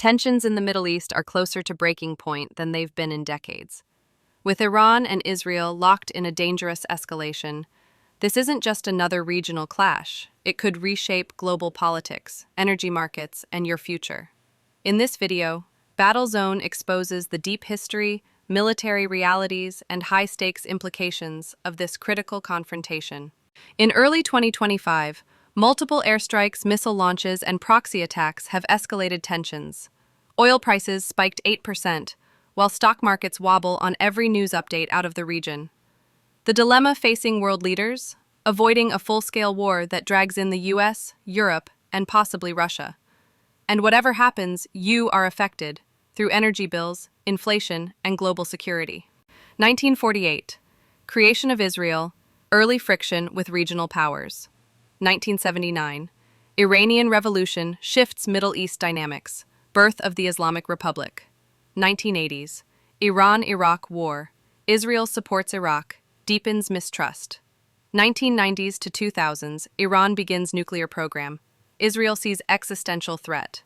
Tensions in the Middle East are closer to breaking point than they've been in decades. With Iran and Israel locked in a dangerous escalation, this isn't just another regional clash. It could reshape global politics, energy markets, and your future. In this video, Battle Zone exposes the deep history, military realities, and high-stakes implications of this critical confrontation. In early 2025, multiple airstrikes, missile launches, and proxy attacks have escalated tensions. Oil prices spiked 8%, while stock markets wobble on every news update out of the region. The dilemma facing world leaders? Avoiding a full-scale war that drags in the US, Europe, and possibly Russia. And whatever happens, you are affected through energy bills, inflation, and global security. 1948. Creation of Israel, early friction with regional powers. 1979. Iranian Revolution shifts Middle East dynamics. Birth of the Islamic Republic. 1980s. Iran-Iraq War. Israel supports Iraq, deepens mistrust. 1990s to 2000s. Iran begins nuclear program. Israel sees existential threat.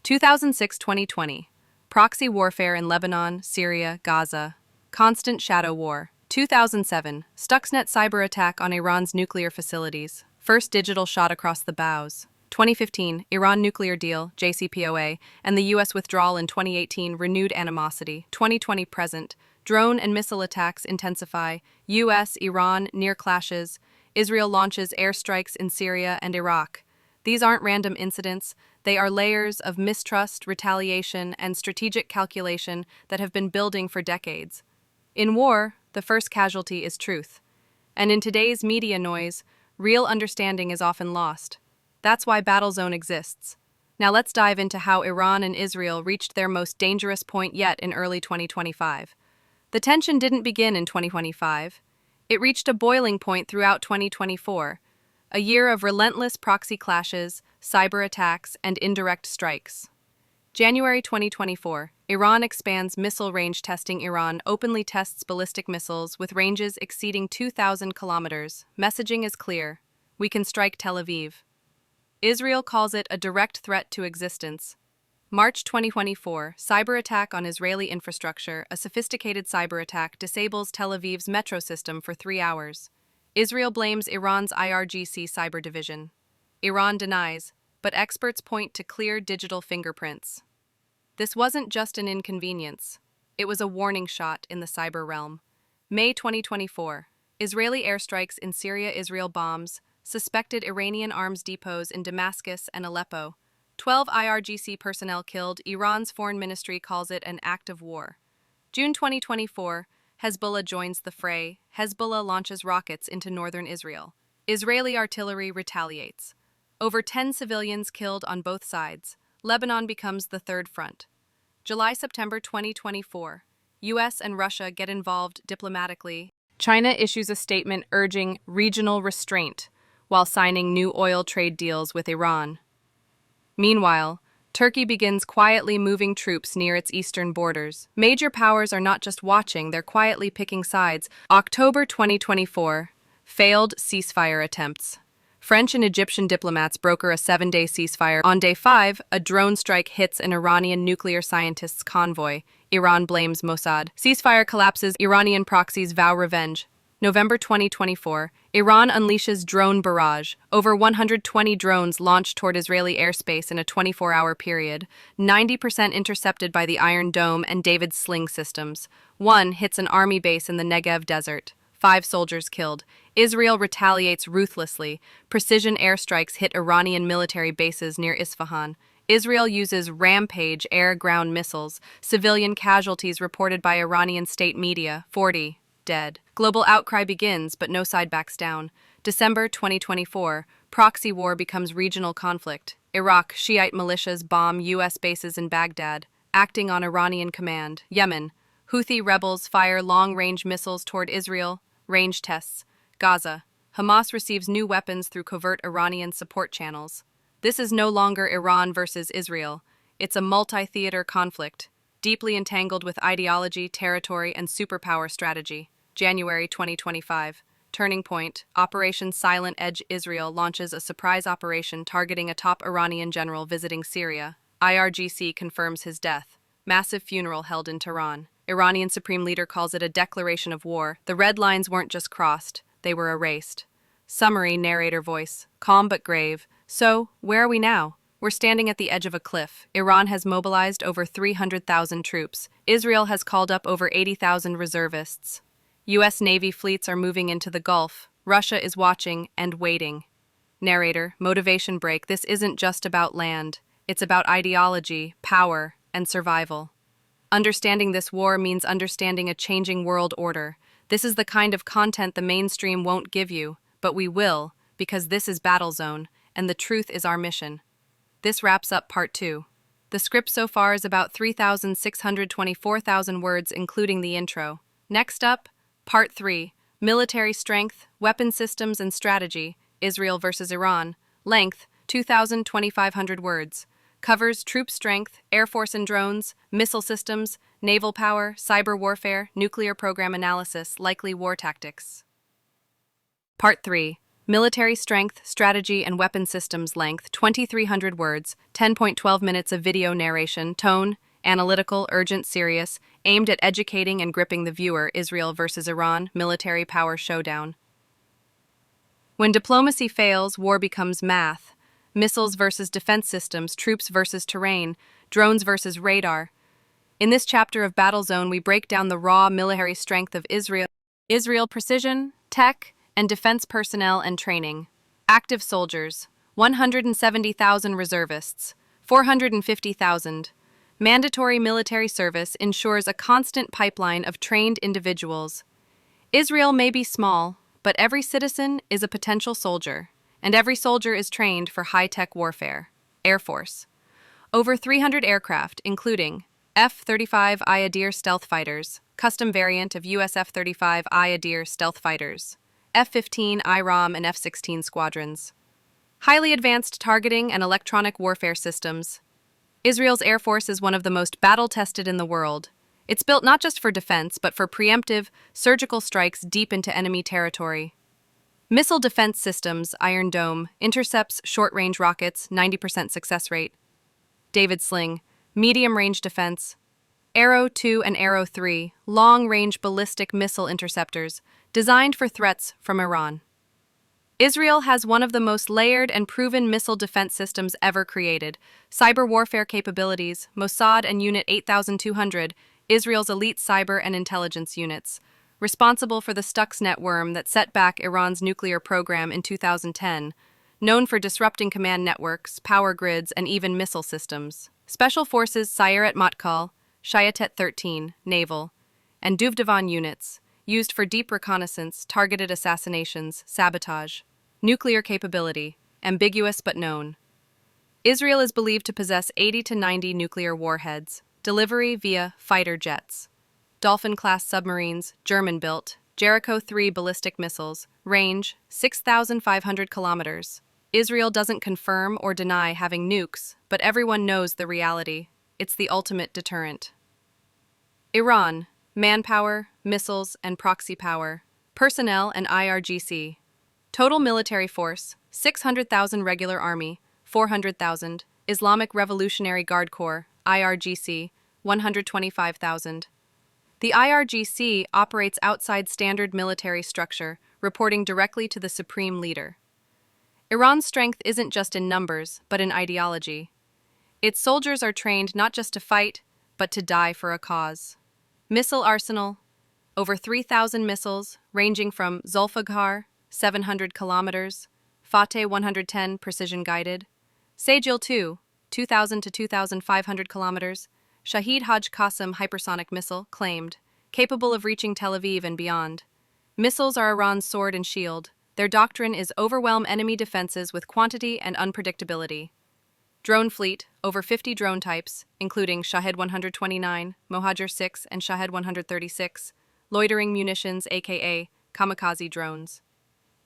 2006-2020. Proxy warfare in Lebanon, Syria, Gaza. Constant shadow war. 2007. Stuxnet cyber attack on Iran's nuclear facilities. First digital shot across the bows. 2015, Iran nuclear deal, JCPOA, and the U.S. withdrawal in 2018, renewed animosity. 2020 present, drone and missile attacks intensify. U.S., Iran, near clashes. Israel launches airstrikes in Syria and Iraq. These aren't random incidents. They are layers of mistrust, retaliation, and strategic calculation that have been building for decades. In war, the first casualty is truth. And in today's media noise, real understanding is often lost. That's why Battle Zone exists. Now let's dive into how Iran and Israel reached their most dangerous point yet in early 2025. The tension didn't begin in 2025. It reached a boiling point throughout 2024, a year of relentless proxy clashes, cyber attacks, and indirect strikes. January 2024, Iran expands missile range testing. Iran openly tests ballistic missiles with ranges exceeding 2,000 kilometers. Messaging is clear. We can strike Tel Aviv. Israel calls it a direct threat to existence. March 2024, cyber attack on Israeli infrastructure. A sophisticated cyber attack disables Tel Aviv's metro system for 3 hours. Israel blames Iran's IRGC cyber division. Iran denies, but experts point to clear digital fingerprints. This wasn't just an inconvenience. It was a warning shot in the cyber realm. May 2024, Israeli airstrikes in Syria. Israel bombs suspected Iranian arms depots in Damascus and Aleppo. 12 IRGC personnel killed. Iran's foreign ministry calls it an act of war. June 2024, Hezbollah joins the fray. Hezbollah launches rockets into northern Israel. Israeli artillery retaliates. Over 10 civilians killed on both sides. Lebanon becomes the third front. July-September 2024, U.S. and Russia get involved diplomatically. China issues a statement urging regional restraint while signing new oil trade deals with Iran. Meanwhile, Turkey begins quietly moving troops near its eastern borders. Major powers are not just watching, they're quietly picking sides. October 2024, failed ceasefire attempts. French and Egyptian diplomats broker a 7-day ceasefire. On day 5, a drone strike hits an Iranian nuclear scientists' convoy. Iran blames Mossad. Ceasefire collapses. Iranian proxies vow revenge. November 2024, Iran unleashes drone barrage. Over 120 drones launched toward Israeli airspace in a 24-hour period, 90% intercepted by the Iron Dome and David's Sling systems. One hits an army base in the Negev desert. 5 soldiers killed. Israel retaliates ruthlessly. Precision airstrikes hit Iranian military bases near Isfahan. Israel uses rampage air-ground missiles. Civilian casualties reported by Iranian state media, 40 dead. Global outcry begins, but no side backs down. December 2024, proxy war becomes regional conflict. Iraq, Shiite militias bomb U.S. bases in Baghdad, acting on Iranian command. Yemen, Houthi rebels fire long-range missiles toward Israel. Range tests. Gaza, Hamas receives new weapons through covert Iranian support channels. This is no longer Iran versus Israel. It's a multi-theater conflict, deeply entangled with ideology, territory, and superpower strategy. January 2025. Turning point. Operation Silent Edge. Israel launches a surprise operation targeting a top Iranian general visiting Syria. IRGC confirms his death. Massive funeral held in Tehran. Iranian Supreme Leader calls it a declaration of war. The red lines weren't just crossed, they were erased. Summary, narrator voice, calm but grave. So, where are we now? We're standing at the edge of a cliff. Iran has mobilized over 300,000 troops. Israel has called up over 80,000 reservists. U.S. Navy fleets are moving into the Gulf. Russia is watching and waiting. Narrator, motivation break. This isn't just about land. It's about ideology, power, and survival. Understanding this war means understanding a changing world order. This is the kind of content the mainstream won't give you, but we will, because this is Battle Zone, and the truth is our mission. This wraps up Part 2. The script so far is about 3,624,000 words, including the intro. Next up, Part 3. Military strength, weapon systems, and strategy. Israel versus Iran. Length, 2,500 words. Covers troop strength, air force and drones, missile systems, naval power, cyber warfare, nuclear program analysis, likely war tactics. Part 3. Military strength, strategy, and weapon systems. Length, 2,300 words, 10.12 minutes of video narration. Tone, analytical, urgent, serious, aimed at educating and gripping the viewer. Israel versus Iran, military power showdown. When diplomacy fails, war becomes math. Missiles versus defense systems, troops versus terrain, drones versus radar. In this chapter of Battle Zone, we break down the raw military strength of Israel. Israel precision, tech, and defense personnel and training. Active soldiers, 170,000 reservists, 450,000. Mandatory military service ensures a constant pipeline of trained individuals. Israel may be small, but every citizen is a potential soldier, and every soldier is trained for high-tech warfare. Air Force. Over 300 aircraft, including F-35 Ayadir stealth fighters, custom variant of US F-35 Ayadir stealth fighters, F-15 IROM and F-16 squadrons. Highly advanced targeting and electronic warfare systems. Israel's Air Force is one of the most battle-tested in the world. It's built not just for defense, but for preemptive, surgical strikes deep into enemy territory. Missile defense systems, Iron Dome, intercepts short-range rockets, 90% success rate. David Sling, medium-range defense. Arrow 2 and Arrow 3, long-range ballistic missile interceptors, designed for threats from Iran. Israel has one of the most layered and proven missile defense systems ever created. Cyber warfare capabilities, Mossad and Unit 8200, Israel's elite cyber and intelligence units, responsible for the Stuxnet worm that set back Iran's nuclear program in 2010, known for disrupting command networks, power grids, and even missile systems. Special Forces Sayeret Matkal, Shayatet 13, naval, and Duvdevan units, used for deep reconnaissance, targeted assassinations, sabotage. Nuclear capability, ambiguous but known. Israel is believed to possess 80 to 90 nuclear warheads, delivery via fighter jets. Dolphin-class submarines, German-built, Jericho 3 ballistic missiles, range 6,500 kilometers. Israel doesn't confirm or deny having nukes, but everyone knows the reality. It's the ultimate deterrent. Iran, manpower, missiles, and proxy power, personnel and IRGC. Total military force, 600,000 regular army, 400,000, Islamic Revolutionary Guard Corps, IRGC, 125,000. The IRGC operates outside standard military structure, reporting directly to the supreme leader. Iran's strength isn't just in numbers, but in ideology. Its soldiers are trained not just to fight, but to die for a cause. Missile arsenal, over 3,000 missiles, ranging from Zulfiqar, 700 kilometers, Fateh 110 precision-guided, Sajil 2, 2,000 to 2,500 kilometers, Shahid Haj Qasim hypersonic missile, claimed, capable of reaching Tel Aviv and beyond. Missiles are Iran's sword and shield. Their doctrine is overwhelm enemy defenses with quantity and unpredictability. Drone fleet, over 50 drone types, including Shahed 129, Mohajer 6, and Shahed 136, loitering munitions aka kamikaze drones.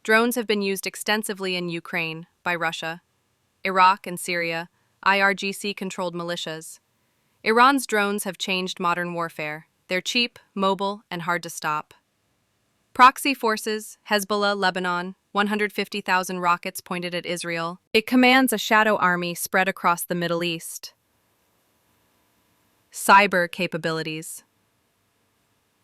Drones have been used extensively in Ukraine by Russia, Iraq, and Syria, IRGC-controlled militias. Iran's drones have changed modern warfare. They're cheap, mobile, and hard to stop. Proxy forces, Hezbollah, Lebanon, 150,000 rockets pointed at Israel. It commands a shadow army spread across the Middle East. Cyber capabilities.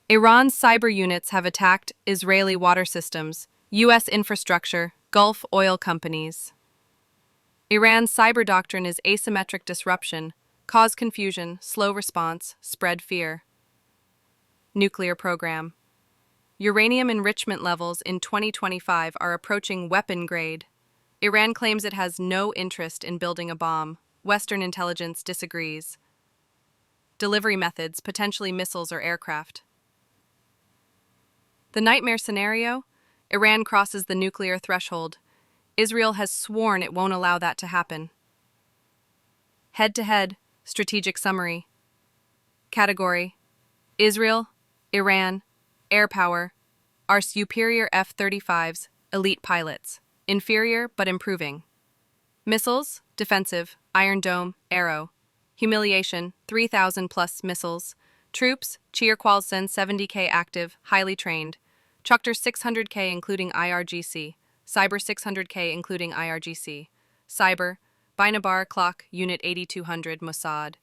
Iran's cyber units have attacked Israeli water systems, U.S. infrastructure, Gulf oil companies. Iran's cyber doctrine is asymmetric disruption, cause confusion, slow response, spread fear. Nuclear program. Uranium enrichment levels in 2025 are approaching weapon grade. Iran claims it has no interest in building a bomb. Western intelligence disagrees. Delivery methods, potentially missiles or aircraft. The nightmare scenario? Iran crosses the nuclear threshold. Israel has sworn it won't allow that to happen. Head-to-head, strategic summary. Category: Israel, Iran, air power, are superior F-35s, elite pilots, inferior but improving. Missiles, defensive, Iron Dome, Arrow. Humiliation, 3,000 plus missiles. Troops, Cheer-Qualsen 70K active, highly trained. Chukter 600K including IRGC. Cyber 600K including IRGC. Cyber, Binabar Clock, Unit 8200 Mossad.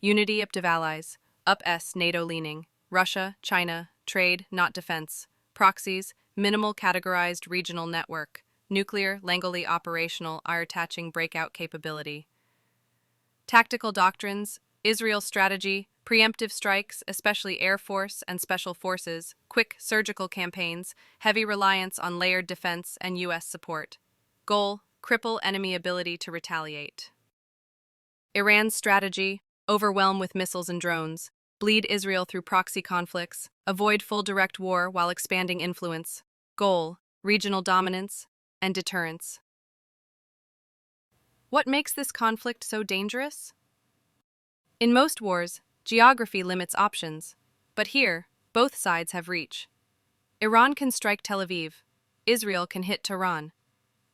Unity Optive Allies, Up S NATO leaning. Russia, China, trade, not defense. Proxies, minimal categorized regional network. Nuclear, Langoli operational, attaching breakout capability. Tactical doctrines, Israel strategy, preemptive strikes, especially Air Force and Special Forces, quick surgical campaigns, heavy reliance on layered defense and U.S. support. Goal, cripple enemy ability to retaliate. Iran's strategy, overwhelm with missiles and drones, bleed Israel through proxy conflicts, avoid full direct war while expanding influence. Goal, regional dominance and deterrence. What makes this conflict so dangerous? In most wars, geography limits options, but here, both sides have reach. Iran can strike Tel Aviv. Israel can hit Tehran.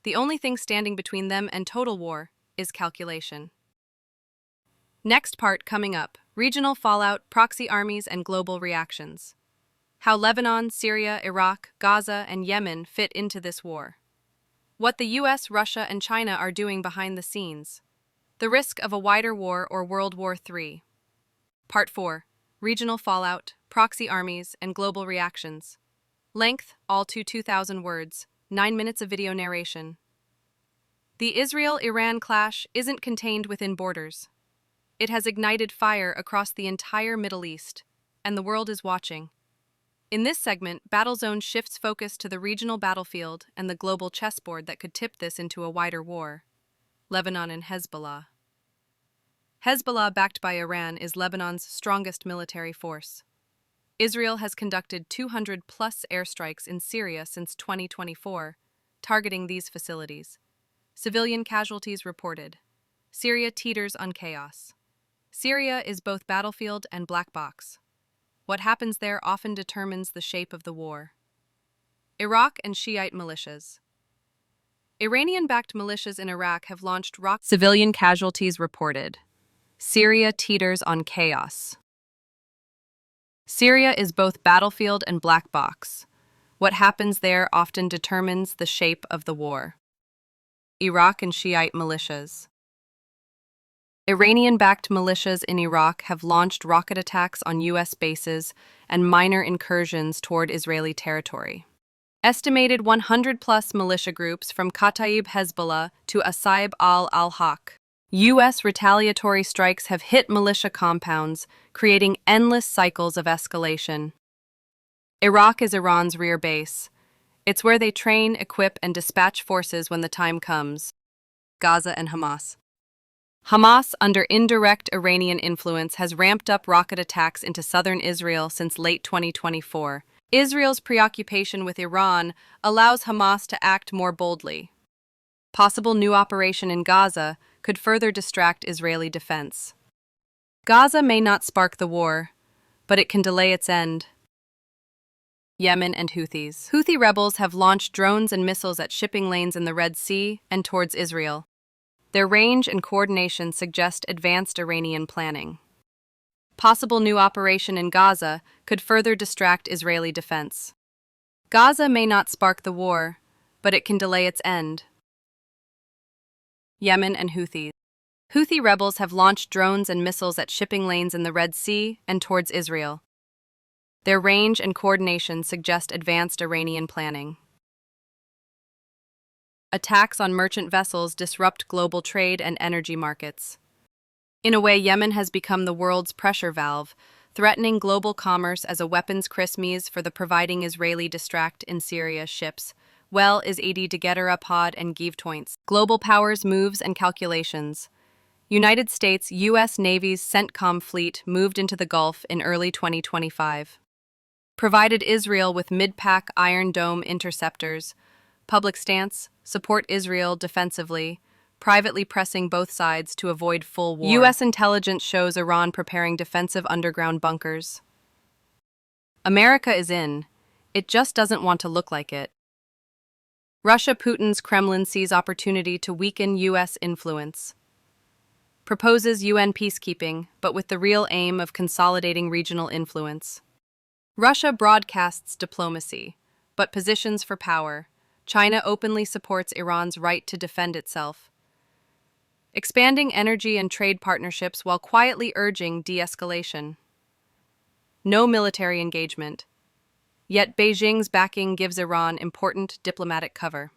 The only thing standing between them and total war is calculation. Next part coming up: regional fallout, proxy armies, and global reactions. How Lebanon, Syria, Iraq, Gaza, and Yemen fit into this war. What the US, Russia, and China are doing behind the scenes. The risk of a wider war or World War III. Part 4. Regional fallout, proxy armies, and global reactions. Length, all to 2,000 words, 9 minutes of video narration. The Israel-Iran clash isn't contained within borders. It has ignited fire across the entire Middle East, and the world is watching. In this segment, Battlezone shifts focus to the regional battlefield and the global chessboard that could tip this into a wider war. Lebanon and Hezbollah. Hezbollah, backed by Iran, is Lebanon's strongest military force. Israel has conducted 200-plus airstrikes in Syria since 2024, targeting these facilities. Civilian casualties reported. Syria teeters on chaos. Syria is both battlefield and black box. What happens there often determines the shape of the war. Iraq and Shiite militias. Iranian-backed militias in Iraq have launched civilian casualties reported. Syria teeters on chaos. Syria is both battlefield and black box. What happens there often determines the shape of the war. Iraq and Shiite militias. Iranian-backed militias in Iraq have launched rocket attacks on U.S. bases and minor incursions toward Israeli territory. Estimated 100-plus militia groups from Kataib Hezbollah to Asaib al-Haq. U.S. retaliatory strikes have hit militia compounds, creating endless cycles of escalation. Iraq is Iran's rear base. It's where they train, equip, and dispatch forces when the time comes. Gaza and Hamas. Hamas, under indirect Iranian influence, has ramped up rocket attacks into southern Israel since late 2024. Israel's preoccupation with Iran allows Hamas to act more boldly. Possible new operation in Gaza could further distract Israeli defense. Gaza may not spark the war, but it can delay its end. Yemen and Houthis. Houthi rebels have launched drones and missiles at shipping lanes in the Red Sea and towards Israel. Their range and coordination suggest advanced Iranian planning. Possible new operation in Gaza could further distract Israeli defense. Gaza may not spark the war, but it can delay its end. Yemen and Houthis. Houthi rebels have launched drones and missiles at shipping lanes in the Red Sea and towards Israel. Their range and coordination suggest advanced Iranian planning. Attacks on merchant vessels disrupt global trade and energy markets. In a way, Yemen has become the world's pressure valve, threatening global commerce as a weapons christmas for the providing Israeli distract in Syria ships. Well is 80 to Gedera pod and give points. Global powers moves and calculations. United States U.S. Navy's CENTCOM fleet moved into the Gulf in early 2025. Provided Israel with mid-pack Iron Dome interceptors. Public stance, support Israel defensively, privately pressing both sides to avoid full war. U.S. intelligence shows Iran preparing defensive underground bunkers. America is in. It just doesn't want to look like it. Russia Putin's Kremlin sees opportunity to weaken U.S. influence. Proposes UN peacekeeping, but with the real aim of consolidating regional influence. Russia broadcasts diplomacy, but positions for power. China openly supports Iran's right to defend itself. Expanding energy and trade partnerships while quietly urging de-escalation. No military engagement. Yet Beijing's backing gives Iran important diplomatic cover.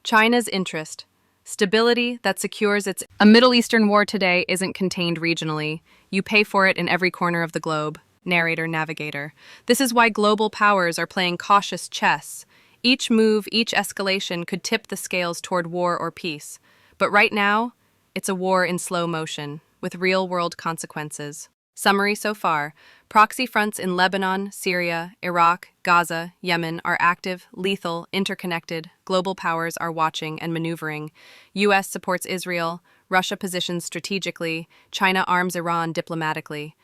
China's interest. Stability that secures its... A Middle Eastern war today isn't contained regionally. You pay for it in every corner of the globe. Narrator, navigator. This is why global powers are playing cautious chess. Each move, each escalation could tip the scales toward war or peace. But right now, it's a war in slow motion, with real-world consequences. Summary so far: proxy fronts in Lebanon, Syria, Iraq, Gaza, Yemen are active, lethal, interconnected. Global powers are watching and maneuvering. U.S. supports Israel, Russia positions strategically, China arms Iran diplomatically.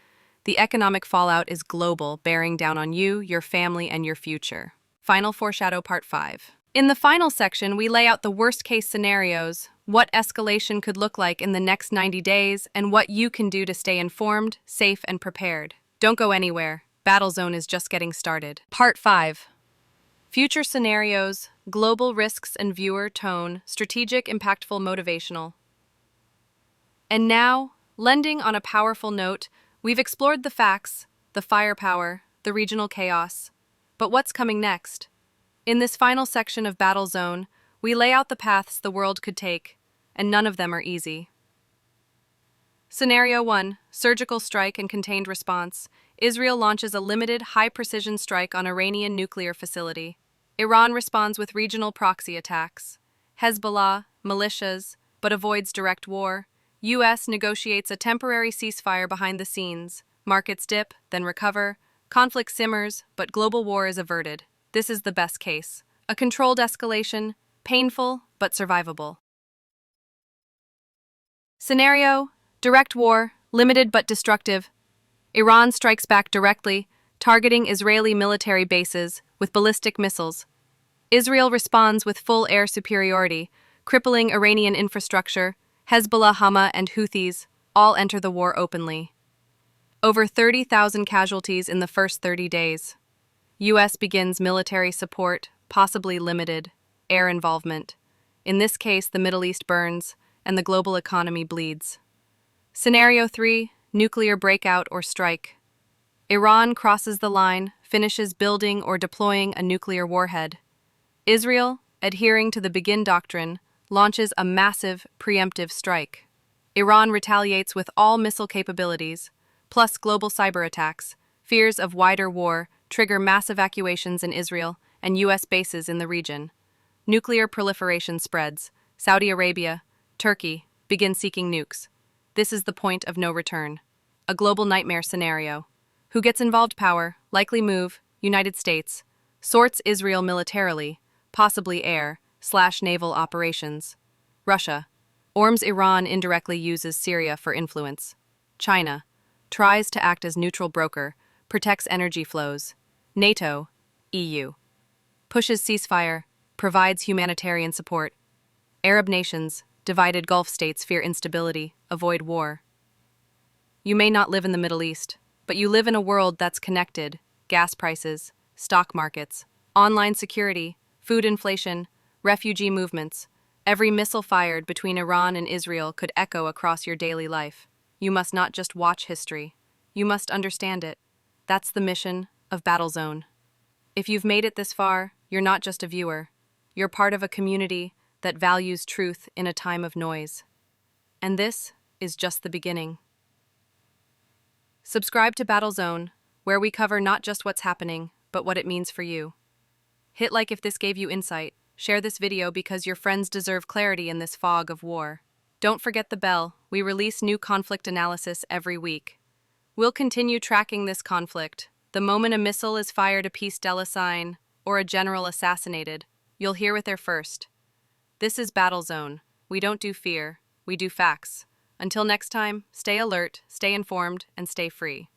The economic fallout is global, bearing down on you, your family, and your future. Final foreshadow part 5. In the final section, we lay out the worst-case scenarios, what escalation could look like in the next 90 days, and what you can do to stay informed, safe, and prepared. Don't go anywhere. Battle Zone is just getting started. Part 5. Future scenarios, global risks and viewer tone, strategic, impactful, motivational. And now, lending on a powerful note, we've explored the facts, the firepower, the regional chaos. But what's coming next? In this final section of Battle Zone, we lay out the paths the world could take, and none of them are easy. Scenario 1. Surgical strike and contained response. Israel launches a limited, high-precision strike on Iranian nuclear facility. Iran responds with regional proxy attacks. Hezbollah, militias, but avoids direct war. U.S. negotiates a temporary ceasefire behind the scenes. Markets dip, then recover. Conflict simmers, but global war is averted. This is the best case. A controlled escalation, painful but survivable. Scenario: direct war, limited but destructive. Iran strikes back directly, targeting Israeli military bases with ballistic missiles. Israel responds with full air superiority, crippling Iranian infrastructure. Hezbollah, Hamas, and Houthis all enter the war openly. Over 30,000 casualties in the first 30 days. U.S. begins military support, possibly limited, air involvement. In this case, the Middle East burns, and the global economy bleeds. Scenario 3. Nuclear breakout or strike. Iran crosses the line, finishes building or deploying a nuclear warhead. Israel, adhering to the Begin Doctrine, launches a massive, preemptive strike. Iran retaliates with all missile capabilities, plus global cyber attacks. Fears of wider war trigger mass evacuations in Israel and U.S. bases in the region. Nuclear proliferation spreads. Saudi Arabia, Turkey begin seeking nukes. This is the point of no return. A global nightmare scenario. Who gets involved? Power, likely move, United States. Sorts Israel militarily, possibly air/naval operations. Russia. Arms Iran indirectly uses Syria for influence. China. Tries to act as neutral broker, protects energy flows. NATO. EU. Pushes ceasefire, provides humanitarian support. Arab nations, divided Gulf states fear instability, avoid war. You may not live in the Middle East, but you live in a world that's connected. Gas prices, stock markets, online security, food inflation, refugee movements. Every missile fired between Iran and Israel could echo across your daily life. You must not just watch history. You must understand it. That's the mission of Battlezone. If you've made it this far, you're not just a viewer. You're part of a community that values truth in a time of noise. And this is just the beginning. Subscribe to Battlezone, where we cover not just what's happening, but what it means for you. Hit like if this gave you insight. Share this video because your friends deserve clarity in this fog of war. Don't forget the bell. We release new conflict analysis every week. We'll continue tracking this conflict. The moment a missile is fired, a peace deal signed, or a general assassinated, you'll hear it there first. This is Battlezone. We don't do fear, we do facts. Until next time, stay alert, stay informed, and stay free.